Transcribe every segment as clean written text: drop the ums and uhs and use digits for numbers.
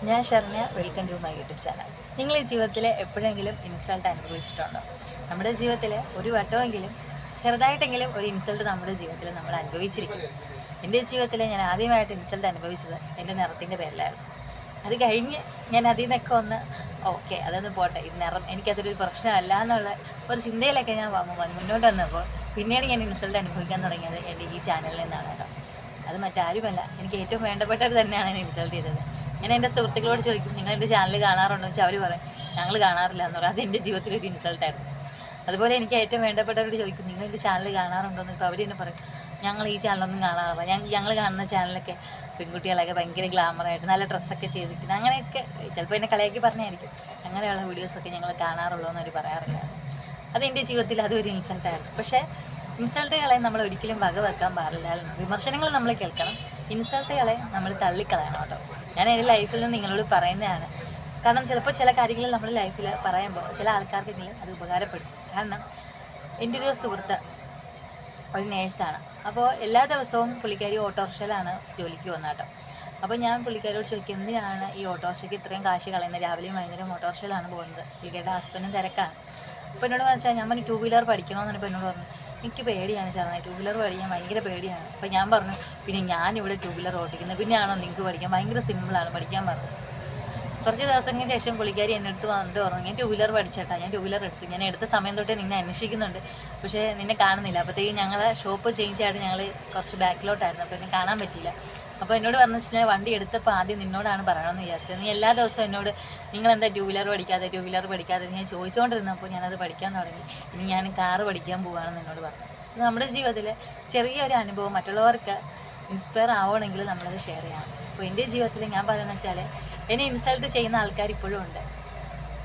ഞാൻ Saranya, welcome to my YouTube channel. നിങ്ങൾ ഈ ജീവിതത്തിൽ എപ്പോഴെങ്കിലും ഇൻസൾട്ട് അനുഭവിച്ചിട്ടുണ്ടോ? നമ്മുടെ ജീവിതത്തിൽ ഒരു വട്ടമെങ്കിലും ചെറുതായിട്ടെങ്കിലും ഒരു ഇൻസൾട്ട് നമ്മുടെ ജീവിതത്തിൽ നമ്മൾ അനുഭവിച്ചിരിക്കും. എൻ്റെ ജീവിതത്തിൽ ഞാൻ ആദ്യമായിട്ട് ഇൻസൾട്ട് അനുഭവിച്ചത് എൻ്റെ നിറത്തിൻ്റെ പേരിലായിരുന്നു. അത് കഴിഞ്ഞ് ഞാൻ അതിൽ നിന്നൊക്കെ ഒന്ന് ഓക്കെ അതൊന്ന് പോട്ടെ, ഇത് നിറം എനിക്കതൊരു പ്രശ്നമല്ല എന്നുള്ള ഒരു ചിന്തയിലൊക്കെ ഞാൻ മുന്നോട്ട് വന്നപ്പോൾ പിന്നീട് ഞാൻ ഇൻസൾട്ട് അനുഭവിക്കാൻ തുടങ്ങിയത് എൻ്റെ ഈ ചാനലിൽ നിന്നാണ് കേട്ടോ. അത് മറ്റാരുമല്ല, എനിക്ക് ഏറ്റവും വേണ്ടപ്പെട്ടവർ തന്നെയാണ് എന്നെ ഇൻസൾട്ട് ചെയ്തത്. ഞാൻ എൻ്റെ സുഹൃത്തുക്കളോട് ചോദിക്കും, നിങ്ങൾ എൻ്റെ ചാനൽ കാണാറുണ്ടോ എന്ന് വെച്ചാൽ അവർ പറയും ഞങ്ങൾ കാണാറില്ല എന്ന് പറയും. അത് എൻ്റെ ജീവിതത്തിലൊരു ഇൻസൾട്ടായിരുന്നു. അതുപോലെ എനിക്ക് ഏറ്റവും വേണ്ടപ്പെട്ടവരോട് ചോദിക്കും, നിങ്ങൾ എൻ്റെ ചാനൽ കാണാറുണ്ടോ എന്ന് ഇപ്പോൾ അവർ തന്നെ പറയും ഞങ്ങൾ ഈ ചാനലൊന്നും കാണാറില്ല. ഞങ്ങൾ കാണുന്ന ചാനലൊക്കെ പെൺകുട്ടികളൊക്കെ ഭയങ്കര ഗ്ലാമറായിട്ട് നല്ല ഡ്രസ്സൊക്കെ ചെയ്തിരിക്കുന്നത് അങ്ങനെയൊക്കെ ചിലപ്പോൾ എന്നെ കളിയാക്കി പറഞ്ഞായിരിക്കും അങ്ങനെയുള്ള വീഡിയോസൊക്കെ ഞങ്ങൾ കാണാറുള്ളൂ എന്നവർ പറയാറില്ല. അതെൻ്റെ ജീവിതത്തിൽ അതൊരു ഇൻസൾട്ടായിരുന്നു. പക്ഷേ ഇൻസൾട്ടുകളെ നമ്മൾ ഒരിക്കലും വകവെക്കാൻ പാടില്ല. വിമർശനങ്ങൾ നമ്മൾ കേൾക്കണം, ഇൻസൾട്ടുകളെ നമ്മൾ തള്ളിക്കളയണം കേട്ടോ. ഞാൻ എൻ്റെ ലൈഫിൽ നിന്ന് നിങ്ങളോട് പറയുന്നതാണ്. കാരണം ചിലപ്പോൾ ചില കാര്യങ്ങൾ നമ്മൾ ലൈഫിൽ പറയുമ്പോൾ ചില ആൾക്കാർക്കെങ്കിലും അത് ഉപകാരപ്പെടും. കാരണം എൻ്റെ ഒരു സുഹൃത്ത് ഒരു നേഴ്സാണ്. അപ്പോൾ എല്ലാ ദിവസവും പുള്ളിക്കാരി ഓട്ടോറിക്ഷയിലാണ് ജോലിക്ക് വന്നത് കേട്ടോ. അപ്പോൾ ഞാൻ പുള്ളിക്കാരോട് ചോദിക്കും, എന്തിനാണ് ഈ ഓട്ടോറിക്ഷയ്ക്ക് ഇത്രയും കാശ് കളയുന്നത്? രാവിലെയും വൈകുന്നേരം ഓട്ടോറിക്ഷയിലാണ് പോകുന്നത്. പുള്ളിക്കാരുടെ ഹസ്ബൻഡും തിരക്കാണ്. അപ്പോൾ എന്നോട് പറഞ്ഞാൽ ഞാൻ പറഞ്ഞു 2 വീലർ പഠിക്കണമെന്ന് പറഞ്ഞപ്പോൾ എന്നോട് പറഞ്ഞു എനിക്ക് പേടിയാണ് ചേർന്നത്, 2 വീലർ പഠിക്കാൻ ഭയങ്കര പേടിയാണ്. അപ്പോൾ ഞാൻ പറഞ്ഞു പിന്നെ ഞാനിവിടെ 2 വീലർ ഓട്ടിക്കുന്നത്, പിന്നെയാണോ നിങ്ങൾക്ക് പഠിക്കാൻ? ഭയങ്കര സിമ്പിളാണ് പഠിക്കാൻ പറഞ്ഞു. കുറച്ച് ദിവസങ്ങൾക്ക് ശേഷം പുള്ളിക്കാരി എൻ്റെ അടുത്ത് വന്നിട്ട് പറഞ്ഞു, ഞാൻ 2 വീലർ പഠിച്ചേട്ടാ, ഞാൻ 2 വീലർ എടുത്തു, ഞാൻ എടുത്ത സമയം തൊട്ടേ നിന്നെ അന്വേഷിക്കുന്നുണ്ട്, പക്ഷേ നിന്നെ കാണുന്നില്ല. അപ്പോഴത്തേക്കും ഞങ്ങൾ ഷോപ്പ് ചേഞ്ച് ആയിട്ട് ഞങ്ങൾ കുറച്ച് ബാക്കിലോട്ടായിരുന്നു, അപ്പോൾ എന്നെ കാണാൻ പറ്റിയില്ല. അപ്പോൾ എന്നോട് പറഞ്ഞു വെച്ചാൽ വണ്ടി എടുത്തപ്പോൾ ആദ്യം നിന്നോടാണ് പറയണമെന്ന് വിചാരിച്ചത്. നീ എല്ലാ ദിവസവും എന്നോട് നിങ്ങളെന്താ 2 വീലർ പഠിക്കാതെ 2 വീലർ പഠിക്കാതെ ഞാൻ ചോദിച്ചുകൊണ്ടിരുന്നപ്പോൾ ഞാനത് പഠിക്കാൻ തുടങ്ങി. ഇനി ഞാൻ കാറ് പഠിക്കാൻ പോവുകയാണെന്ന് എന്നോട് പറഞ്ഞു. നമ്മുടെ ജീവിതത്തിൽ ചെറിയൊരു അനുഭവം മറ്റുള്ളവർക്ക് ഇൻസ്പയർ ആവണമെങ്കിൽ നമ്മളത് ഷെയർ ചെയ്യണം. അപ്പോൾ എൻ്റെ ജീവിതത്തിൽ ഞാൻ പറയുന്നത് വെച്ചാൽ എന്നെ ഇൻസൾട്ട് ചെയ്യുന്ന ആൾക്കാർ ഇപ്പോഴും ഉണ്ട്.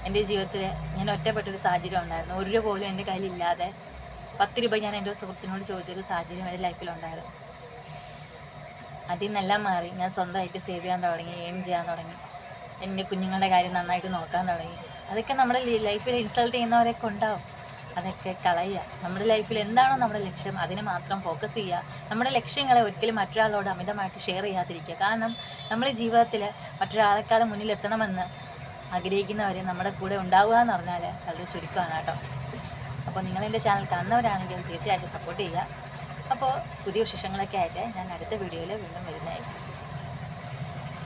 എൻ്റെ ജീവിതത്തിൽ ഞാൻ ഒറ്റപ്പെട്ടൊരു സാഹചര്യം ഉണ്ടായിരുന്നു. 1 രൂപ പോലും എൻ്റെ കയ്യിലില്ലാതെ 10 രൂപ ഞാൻ എൻ്റെ സുഹൃത്തിനോട് ചോദിച്ചൊരു സാഹചര്യം എൻ്റെ ലൈഫിലുണ്ടായിരുന്നു. അതിൽ നിന്നെല്ലാം മാറി ഞാൻ സ്വന്തമായിട്ട് സേവ് ചെയ്യാൻ തുടങ്ങി, ഏൺ ചെയ്യാൻ തുടങ്ങി, എൻ്റെ കുഞ്ഞുങ്ങളുടെ കാര്യം നന്നായിട്ട് നോക്കാൻ തുടങ്ങി. അതൊക്കെ നമ്മുടെ ലൈഫിൽ ഇൻസൾട്ട് ചെയ്യുന്നവരൊക്കെ ഉണ്ടാവും. അതൊക്കെ കളയുക. നമ്മുടെ ലൈഫിൽ എന്താണോ നമ്മുടെ ലക്ഷ്യം അതിന് മാത്രം ഫോക്കസ് ചെയ്യുക. നമ്മുടെ ലക്ഷ്യങ്ങളെ ഒരിക്കലും മറ്റൊരാളോട് അമിതമായിട്ട് ഷെയർ ചെയ്യാതിരിക്കുക. കാരണം നമ്മുടെ ജീവിതത്തിൽ മറ്റൊരാളെക്കാളും മുന്നിലെത്തണമെന്ന് ആഗ്രഹിക്കുന്നവർ നമ്മുടെ കൂടെ ഉണ്ടാവുക എന്ന് പറഞ്ഞാൽ വളരെ ചുരുക്കമാണ് കേട്ടോ. അപ്പോൾ നിങ്ങളെൻ്റെ ചാനൽ കാണുന്നവരാണെങ്കിൽ തീർച്ചയായിട്ടും സപ്പോർട്ട് ചെയ്യുക. അപ്പോൾ പുതിയ വിശേഷങ്ങളൊക്കെ ആയിട്ട് ഞാൻ അടുത്ത വീഡിയോയിൽ വീണ്ടും വരുന്നതായിരിക്കും.